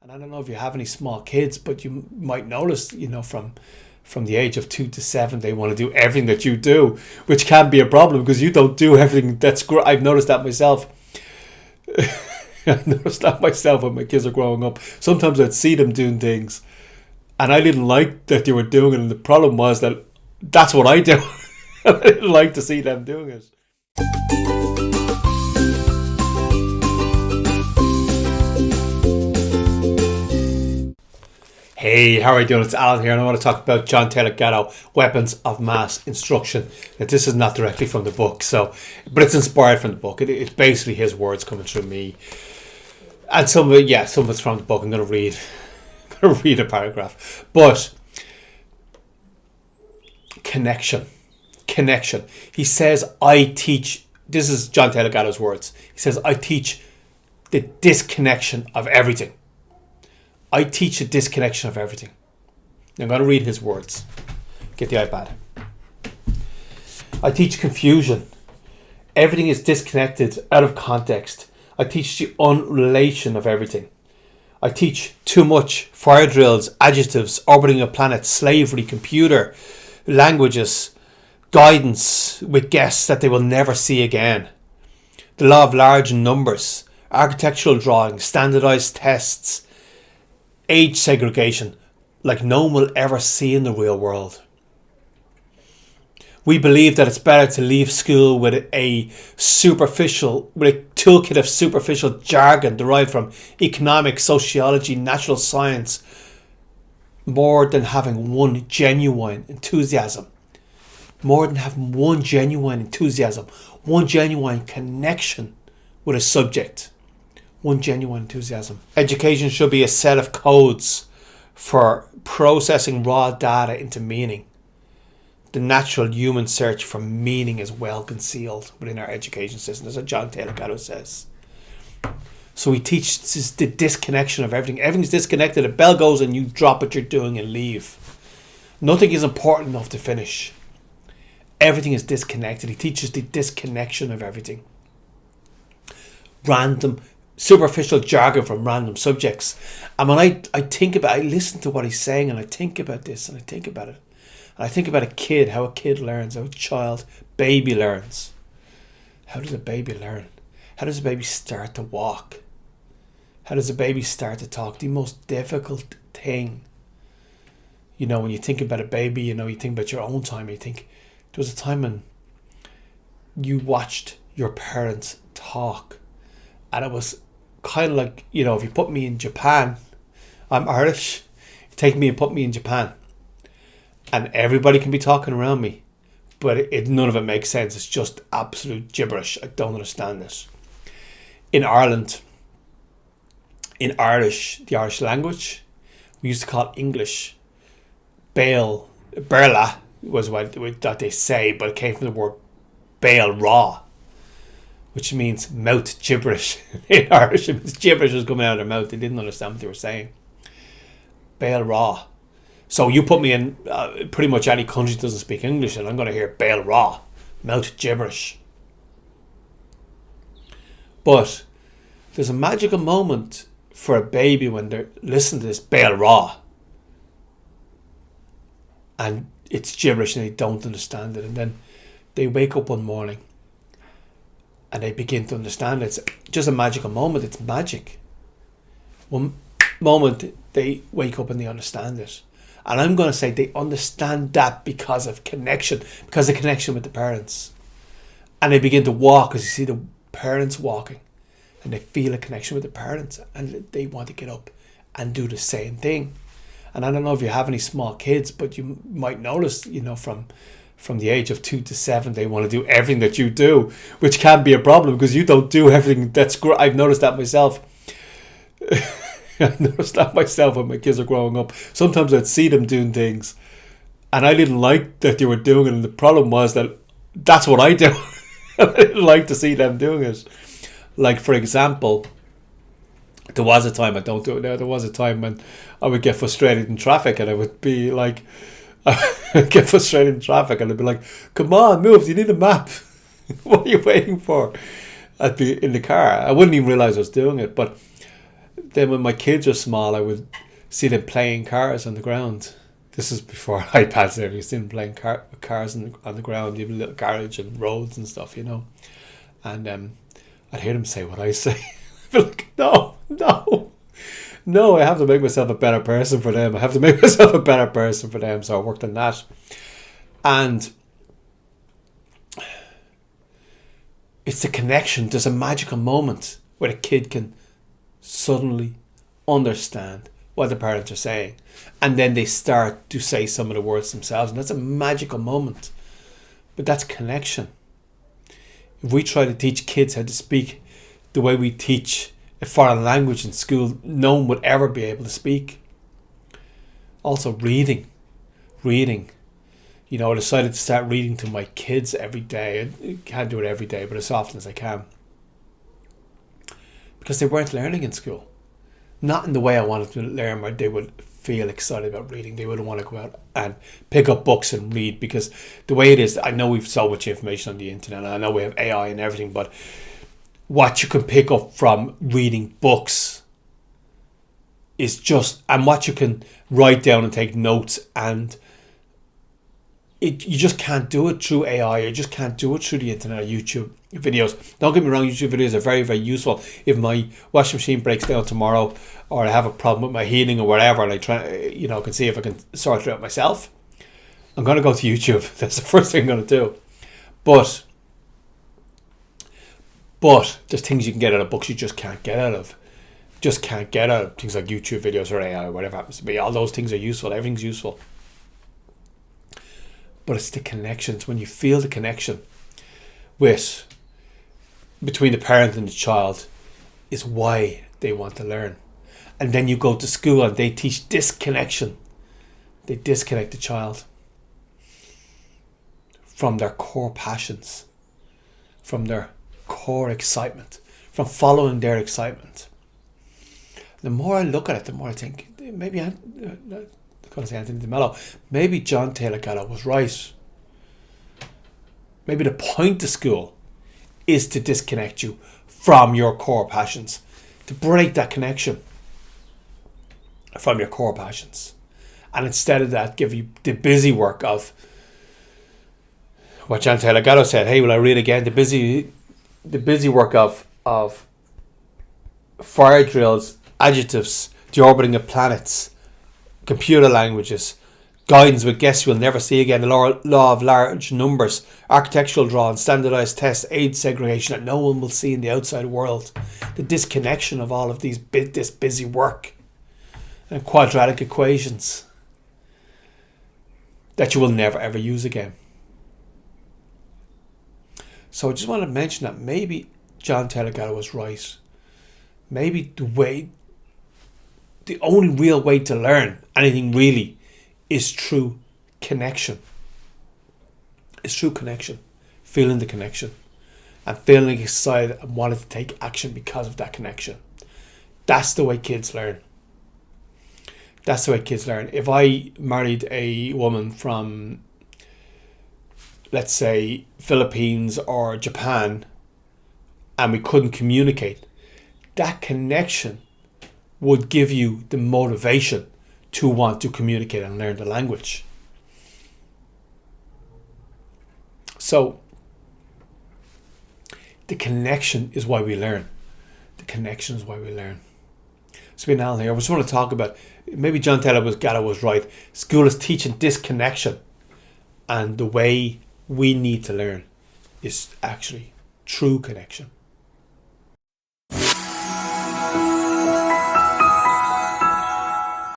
And I don't know if you have any small kids, but you might notice, from the age of 2 to 7, they want to do everything that you do, which can be a problem because you don't do everything. I've noticed that myself. I noticed that myself when my kids are growing up. Sometimes I'd see them doing things and I didn't like that they were doing it. And the problem was that that's what I do. I didn't like to see them doing it. Hey, how are you doing? It's Alan here, and I want to talk about John Taylor Gallo, Weapons of Mass Instruction. Now, this is not directly from the book, but it's inspired from the book. It's basically his words coming through me, and some of it's from the book. I'm going to read a paragraph, but connection. He says, "I teach." This is John Taylor Gallo's words. He says, "I teach the disconnection of everything." I teach the disconnection of everything. I'm going to read his words. Get the iPad. I teach confusion. Everything is disconnected, out of context. I teach the unrelation of everything. I teach too much, fire drills, adjectives, orbiting a planet, slavery, computer, languages, guidance with guests that they will never see again. The law of large numbers, architectural drawings, standardized tests, age segregation, like no one will ever see in the real world. We believe that it's better to leave school with a toolkit of superficial jargon derived from economics, sociology, natural science, more than having one genuine enthusiasm, one genuine connection with a subject. One genuine enthusiasm. Education should be a set of codes for processing raw data into meaning. The natural human search for meaning is well concealed within our education system. That's what John Taylor Gallo says. So we teach the disconnection of everything. Everything's disconnected. A bell goes and you drop what you're doing and leave. Nothing is important enough to finish. Everything is disconnected. He teaches the disconnection of everything. Superficial jargon from random subjects. And when I listen to what he's saying and I think about this and I think about it. And I think about a kid, how a kid learns, baby learns. How does a baby learn? How does a baby start to walk? How does a baby start to talk? The most difficult thing. When you think about a baby, you think about your own time. You think, there was a time when you watched your parents talk. And it was kind of like, if you put me in Japan, I'm Irish, you take me and put me in Japan, and everybody can be talking around me, but none of it makes sense. It's just absolute gibberish. I don't understand this. In Ireland, the Irish language, we used to call English Berla was what they say, but it came from the word Bail Raw, which means mouth gibberish. In Irish, it means gibberish was coming out of their mouth. They didn't understand what they were saying. Bail Raw. So you put me in pretty much any country that doesn't speak English and I'm going to hear Bail Raw, mouth gibberish. But there's a magical moment for a baby when they're listening to this Bail Raw. And it's gibberish and they don't understand it. And then they wake up one morning and they begin to understand it. It's just a magical moment. It's magic. One moment they wake up and they understand it. And I'm going to say they understand that because of connection. Because of connection with the parents. And they begin to walk as you see the parents walking. And they feel a connection with the parents. And they want to get up and do the same thing. And I don't know if you have any small kids, but you might notice, from the age of 2 to 7, they want to do everything that you do, which can be a problem because you don't do everything. I've noticed that myself. I noticed that myself when my kids are growing up. Sometimes I'd see them doing things and I didn't like that they were doing it. And the problem was that that's what I do. I didn't like to see them doing it. Like, for example, there was a time, I don't do it now, there was a time when I would get frustrated in traffic and I would be like, I'd get frustrated in traffic and I'd be like, come on, move, you need a map. What are you waiting for? I'd be in the car. I wouldn't even realise I was doing it. But then when my kids were small, I would see them playing cars on the ground. This is before iPads. There, you see them playing cars on the ground, even a little garage and roads and stuff, And I'd hear them say what I say. I'd be like, no, I have to make myself a better person for them. So I worked on that. And it's the connection. There's a magical moment where the kid can suddenly understand what the parents are saying. And then they start to say some of the words themselves. And that's a magical moment. But that's connection. If we try to teach kids how to speak the way we teach a foreign language in school, no one would ever be able to speak. Also, reading. I decided to start reading to my kids every day. I can't do it every day, but as often as I can. Because they weren't learning in school. Not in the way I wanted to learn, where they would feel excited about reading. They wouldn't want to go out and pick up books and read, because the way it is, I know we've so much information on the internet, and I know we have AI and everything, but what you can pick up from reading books is and what you can write down and take notes, and you just can't do it through AI. You just can't do it through the internet or YouTube videos. Don't get me wrong, YouTube videos are very, very useful. If my washing machine breaks down tomorrow, or I have a problem with my heating or whatever, and I try, can see if I can sort it out myself, I'm going to go to YouTube. That's the first thing I'm going to do. But there's things you can get out of books you just can't get out of. Just can't get out of things like YouTube videos or AI or whatever happens to be. All those things are useful. Everything's useful. But it's the connections. When you feel the connection between the parent and the child, is why they want to learn. And then you go to school and they teach disconnection. They disconnect the child from their core passions, from their core excitement, from following their excitement. The more I look at it, the more I think, maybe Anthony de Mello, maybe John Taylor Gallo was right. Maybe the point of school is to disconnect you from your core passions, to break that connection from your core passions, and instead of that, give you the busy work of what John Taylor Gallo said. Hey, will I read again? The busy work of fire drills, adjectives, the orbiting of planets, computer languages, guidance with guests you will never see again, the law of large numbers, architectural drawings, standardized tests, age segregation that no one will see in the outside world, the disconnection of all of this busy work, and quadratic equations that you will never ever use again. So I just want to mention that maybe John Taylor Gallo was right. Maybe the only real way to learn anything really is through connection. It's through connection. Feeling the connection. And feeling excited and wanting to take action because of that connection. That's the way kids learn. If I married a woman from, let's say, Philippines or Japan, and we couldn't communicate, that connection would give you the motivation to want to communicate and learn the language. So, the connection is why we learn. So, now here, I just want to talk about, maybe John Taylor Gallo was right. School is teaching disconnection, and the way we need to learn is actually true connection.